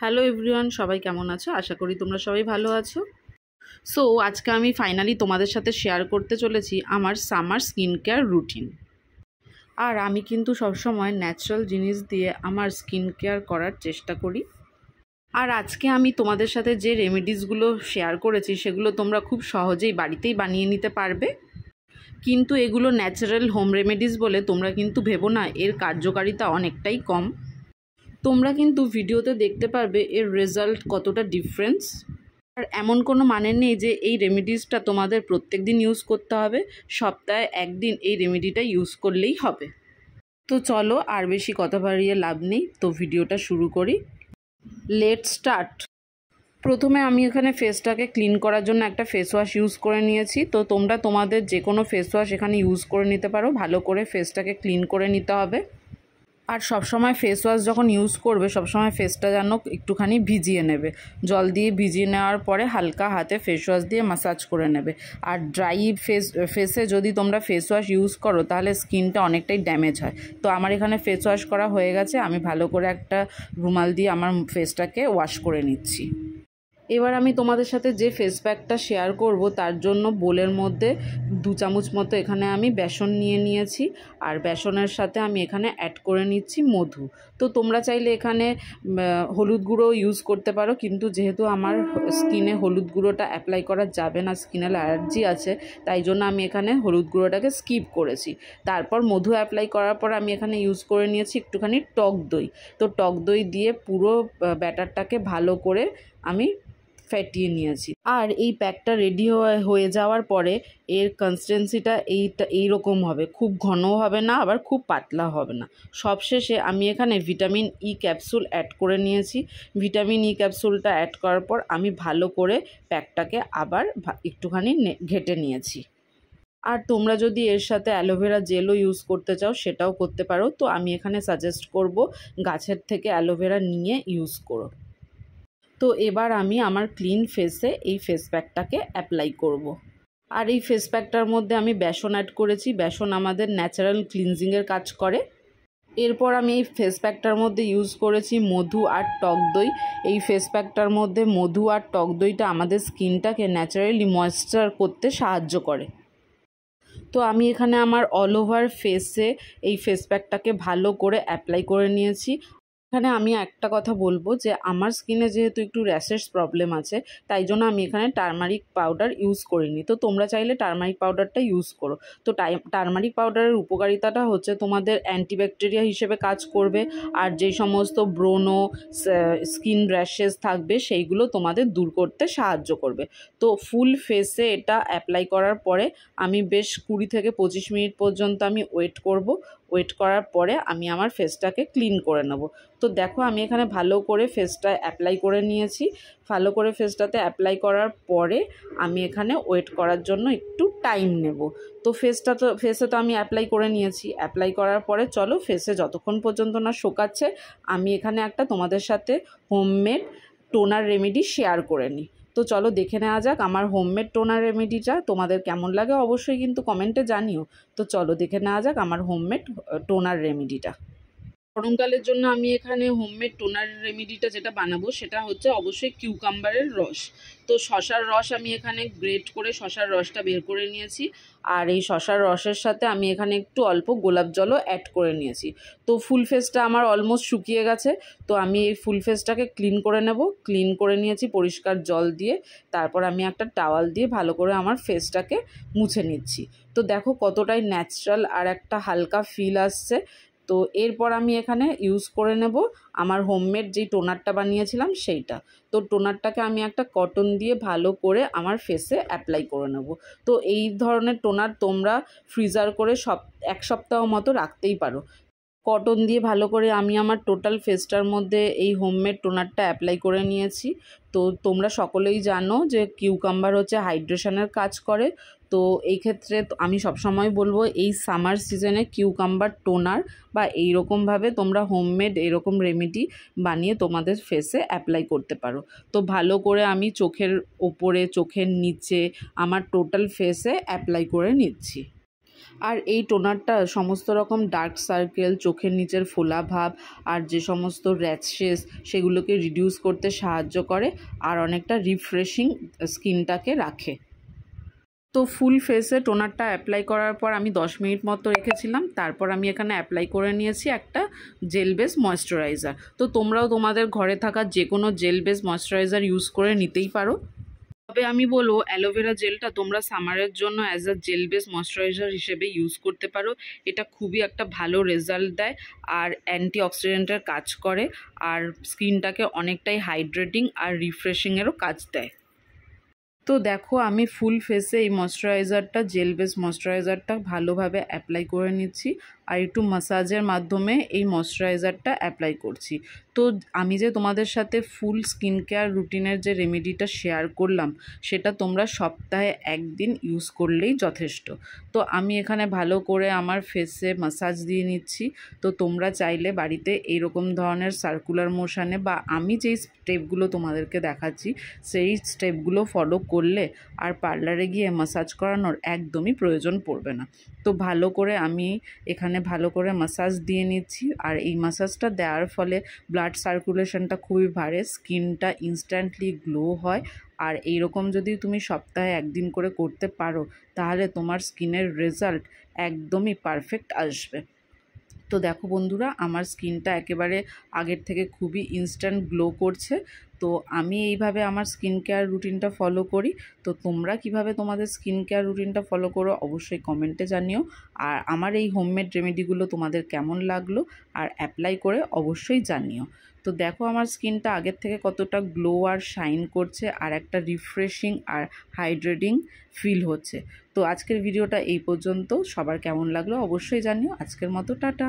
Hello everyone, সবাই কেমন আছো? আশা করি তোমরা সবাই ভালো আছো। সো আজকে আমি ফাইনালি তোমাদের সাথে শেয়ার করতে চলেছি আমার সামার স্কিন কেয়ার রুটিন। আর আমি কিন্তু সবসময় ন্যাচারাল জিনিস দিয়ে আমার স্কিন কেয়ার করার চেষ্টা করি। আর আজকে আমি তোমাদের সাথে যে রেমেডিসগুলো শেয়ার করেছি সেগুলো তোমরা খুব সহজেই বাড়িতেই বানিয়ে নিতে পারবে। কিন্তু এগুলো ন্যাচারাল হোম রেমেডিস বলে তোমরা কিন্তু ভেবো না এর কার্যকারিতা অনেকটাই কম। তোমরা কিন্তু ভিডিওতে দেখতে পারবে এর রেজাল্ট কতটা ডিফারেন্স। আর এমন কোনো মানে নেই যে এই রেমেডিসটা তোমাদের প্রত্যেক দিন ইউজ করতে হবে, সপ্তাহে একদিন এই রেমেডিটা ইউজ করলেই হবে। তো চলো আর বেশি কথা বাড়িয়ে লাভ নেই, তো ভিডিওটা শুরু করি। Let's start. প্রথমে আমি এখানে ফেসটাকে ক্লিন করার জন্য একটা ফেস ওয়াশ ইউজ করে নিয়েছি। তো তোমরা তোমাদের যে কোনো ফেস ওয়াশ এখানে ইউজ করে নিতে পারো। ভালো করে ফেসটাকে ক্লিন করে নিতে হবে। আর সবসময় ফেস ওয়াশ যখন ইউজ করবে সবসময় ফেসটা যেন একটুখানি ভিজিয়ে নেবে। জল দিয়ে ভিজিয়ে নেওয়ার পরে হালকা হাতে ফেস ওয়াশ দিয়ে ম্যাসাজ করে নেবে। আর ড্রাই ফেসে যদি তোমরা ফেস ওয়াশ ইউজ করো তাহলে স্কিনটা অনেকটাই ড্যামেজ হয়। তো আমার এখানে ফেস ওয়াশ করা হয়ে গেছে, আমি ভালো করে একটা রুমাল দিয়ে আমার ফেসটাকে ওয়াশ করে নিচ্ছি। এবার আমি তোমাদের সাথে যে ফেস প্যাকটা শেয়ার করব তার জন্য বোলের মধ্যে 2 চামচ মতো এখানে আমি বেসন নিয়ে নিয়েছি। আর বেসনের সাথে আমি এখানে অ্যাড করে নিচ্ছি মধু। তো তোমরা চাইলে এখানে হলুদ গুঁড়ো ইউজ করতে পারো, কিন্তু যেহেতু আমার স্কিনে হলুদ গুঁড়োটা অ্যাপ্লাই করা যাবে না, স্কিনে অ্যালার্জি আছে, তাই জন্য আমি এখানে হলুদ গুঁড়োটাকে স্কিপ করেছি। তারপর মধু অ্যাপ্লাই করার পর আমি এখানে ইউজ করে নিয়েছি একটুখানি টক দই। তো টক দই দিয়ে পুরো ব্যাটারটাকে ভালো করে আমি ফেটিয়ে নিয়েছি। আর এই প্যাকটা রেডি হয়ে যাওয়ার পরে এর কনসিস্টেন্সিটা এইরকম হবে, খুব ঘনও হবে না আবার খুব পাতলা হবে না। সবশেষে আমি এখানে ভিটামিন ই ক্যাপসুল অ্যাড করে নিয়েছি। ভিটামিন ই ক্যাপসুলটা অ্যাড করার পর আমি ভালো করে প্যাকটাকে আবার একটুখানি ঘেটে নিয়েছি। আর তোমরা যদি এর সাথে অ্যালোভেরা জেলও ইউজ করতে চাও সেটাও করতে পারো। তো আমি এখানে সাজেস্ট করব গাছের থেকে অ্যালোভেরা নিয়ে ইউজ করো। তো এবার আমি আমার ক্লিন ফেসে এই ফেস প্যাকটাকে অ্যাপ্লাই করব। আর এই ফেস প্যাকটার মধ্যে আমি বেসন অ্যাড করেছি। বেসন আমাদের ন্যাচারাল ক্লিনজিংয়ের কাজ করে। এরপর আমি এই ফেস প্যাকটার মধ্যে ইউজ করেছি মধু আর টক দই। এই ফেস প্যাকটার মধ্যে মধু আর টক দইটা আমাদের স্কিনটাকে ন্যাচারালি ময়েশ্চার করতে সাহায্য করে। তো আমি এখানে আমার অল ওভার ফেসে এই ফেস প্যাকটাকে ভালো করে অ্যাপ্লাই করে নিয়েছি। এখানে আমি একটা কথা বলবো যে আমার স্কিনে যেহেতু একটু র্যাশেস প্রবলেম আছে, তাই জন্য আমি এখানে টারমারিক পাউডার ইউজ করিনি। তো তোমরা চাইলে টারমারিক পাউডারটা ইউজ করো। তো টারমারিক পাউডারের উপকারিতাটা হচ্ছে তোমাদের অ্যান্টিব্যাকটেরিয়া হিসেবে কাজ করবে। আর যেই সমস্ত ব্রণ স্কিন র্যাশেস থাকবে সেইগুলো তোমাদের দূর করতে সাহায্য করবে। তো ফুল ফেসে এটা অ্যাপ্লাই করার পরে আমি বেশ 20 থেকে 25 মিনিট পর্যন্ত আমি ওয়েট করব। ওয়েট করার পরে আমি আমার ফেসটাকে ক্লিন করে নেব। তো দেখো আমি এখানে ভালো করে ফেসটা অ্যাপ্লাই করে নিয়েছি। ভালো করে ফেসটাতে অ্যাপ্লাই করার পরে আমি এখানে ওয়েট করার জন্য একটু টাইম নেব। তো ফেসে তো আমি অ্যাপ্লাই করে নিয়েছি। অ্যাপ্লাই করার পরে চলো ফেসে যতক্ষণ পর্যন্ত না শোকাচ্ছে আমি এখানে একটা তোমাদের সাথে হোমমেড টোনার রেমেডি শেয়ার করে নিই। তো চলো দেখে নেওয়া যাক আমার হোমমেড টোনার রেমেডিটা তোমাদের কেমন লাগে, অবশ্যই কিন্তু কমেন্টে জানিও। তো চলো দেখে নেওয়া যাক আমার হোমমেড টোনার রেমেডিটা। গরমকালের জন্য আমি এখানে হোমমেড টোনার রেমেডিটা যেটা বানাবো সেটা হচ্ছে অবশ্যই কিউকাম্বারের রস। তো শশার রস আমি এখানে গ্রেট করে শশার রসটা বের করে নিয়েছি। আর এই শশার রসের সাথে আমি এখানে একটু অল্প গোলাপ জলও অ্যাড করে নিয়েছি। তো ফুল ফেসটা আমার অলমোস্ট শুকিয়ে গেছে। তো আমি এই ফুল ফেসটাকে ক্লিন করে নেব। ক্লিন করে নিয়েছি পরিষ্কার জল দিয়ে। তারপর আমি একটা টাওয়াল দিয়ে ভালো করে আমার ফেসটাকে মুছে নিচ্ছি। তো দেখো কতটাই ন্যাচারাল আর একটা হালকা ফিল আসছে। তো এরপর আমি এখানে ইউজ করে নেব আমার হোমমেড যেই টোনারটা বানিয়েছিলাম সেইটা। তো টোনারটাকে আমি একটা কটন দিয়ে ভালো করে আমার ফেসে অ্যাপ্লাই করে নেব। তো এই ধরনের টোনার তোমরা ফ্রিজার করে এক সপ্তাহ মতো রাখতেই পারো। কটন দিয়ে ভালো করে আমি আমার টোটাল ফেসটার মধ্যে এই হোমমেড টোনারটা অ্যাপ্লাই করে নিয়েছি। তো তোমরা সকলেই জানো যে কিউকাম্বার হচ্ছে হাইড্রেশনের কাজ করে। তো এই ক্ষেত্রে আমি সবসময় বলবো এই সামার সিজনে কিউকাম্বার টোনার বা এইরকমভাবে তোমরা হোমমেড এরকম রেমেডি বানিয়ে তোমাদের ফেসে অ্যাপ্লাই করতে পারো। তো ভালো করে আমি চোখের ওপরে চোখের নিচে আমার টোটাল ফেসে অ্যাপ্লাই করে নিচ্ছি। আর এই টোনারটা সমস্ত রকম ডার্ক সার্কেল, চোখের নিচের ফোলা ভাব আর যে সমস্ত র্যাশেস সেগুলোকে রিডিউস করতে সাহায্য করে আর অনেকটা রিফ্রেশিং স্কিনটাকে রাখে। তো ফুল ফেসে টোনারটা অ্যাপ্লাই করার পর আমি 10 মিনিট মতো রেখেছিলাম। তারপর আমি এখানে অ্যাপ্লাই করে নিয়েছি একটা জেল বেস ময়েশ্চারাইজার। তো তোমরাও তোমাদের ঘরে থাকা যে কোনো জেল বেস ময়েশ্চারাইজার ইউজ করে নিতেই পারো। তবে আমি বলবো অ্যালোভেরা জেলটা তোমরা সামারের জন্য as a jail base moisturiser হিসেবে ইউজ করতে পারো। এটা খুবই একটা ভালো রেজাল্ট দেয় আর অ্যান্টিঅক্সিডেন্টের কাজ করে আর স্কিনটাকে অনেকটাই হাইড্রেটিং আর রিফ্রেশিংয়েরও কাজ দেয়। তো দেখো আমি ফুল ফেসে এই ময়েশ্চারাইজারটা জেল বেস ময়েশ্চারাইজারটা ভালোভাবে অ্যাপ্লাই করে নিচ্ছি আর একটু ম্যাসাজের মাধ্যমে এই ময়েশ্চারাইজারটা অ্যাপ্লাই করছি। তো আমি যে তোমাদের সাথে ফুল স্কিন কেয়ার রুটিনের যে রেমেডিটা শেয়ার করলাম সেটা তোমরা সপ্তাহে একদিন ইউজ করলেই যথেষ্ট। তো আমি এখানে ভালো করে আমার ফেসে ম্যাসাজ দিয়ে নিচ্ছি। তো তোমরা চাইলে বাড়িতে এইরকম ধরনের সার্কুলার মোশনে বা আমি যেই স্টেপগুলো তোমাদেরকে দেখাচ্ছি সেই স্টেপগুলো ফলো করলে আর পার্লারে গিয়ে ম্যাসাজ করানোর একদমই প্রয়োজন পড়বে না। তো ভালো করে আমি এখানে ভালো করে ম্যাসাজ দিয়ে নিচ্ছি আর এই ম্যাসাজটা দেওয়ার ফলে ব্লাড সার্কুলেশনটা খুবই বাড়ে, স্কিনটা ইনস্ট্যান্টলি গ্লো হয়। আর এইরকম যদি তুমি সপ্তাহে একদিন করে করতে পারো তাহলে তোমার স্কিনের রেজাল্ট একদমই পারফেক্ট আসবে। তো দেখো বন্ধুরা আমার স্কিনটা একেবারে আগের থেকে খুবই ইনস্ট্যান্ট গ্লো করছে। তো আমি এইভাবে আমার স্কিন কেয়ার রুটিনটা ফলো করি। তো তোমরা কিভাবে তোমাদের স্কিন কেয়ার রুটিনটা ফলো করো অবশ্যই কমেন্টে জানিও। আর আমার এই হোমমেড রেমেডিগুলো তোমাদের কেমন লাগলো আর অ্যাপ্লাই করে অবশ্যই জানিও। তো দেখো আমার স্কিনটা আগের থেকে কতটা গ্লো আর শাইন করছে আর একটা রিফ্রেশিং আর হাইড্রেটিং ফিল হচ্ছে। তো আজকের ভিডিওটা এই পর্যন্ত। সবার কেমন লাগলো অবশ্যই জানিও। আজকের মতো টাটা।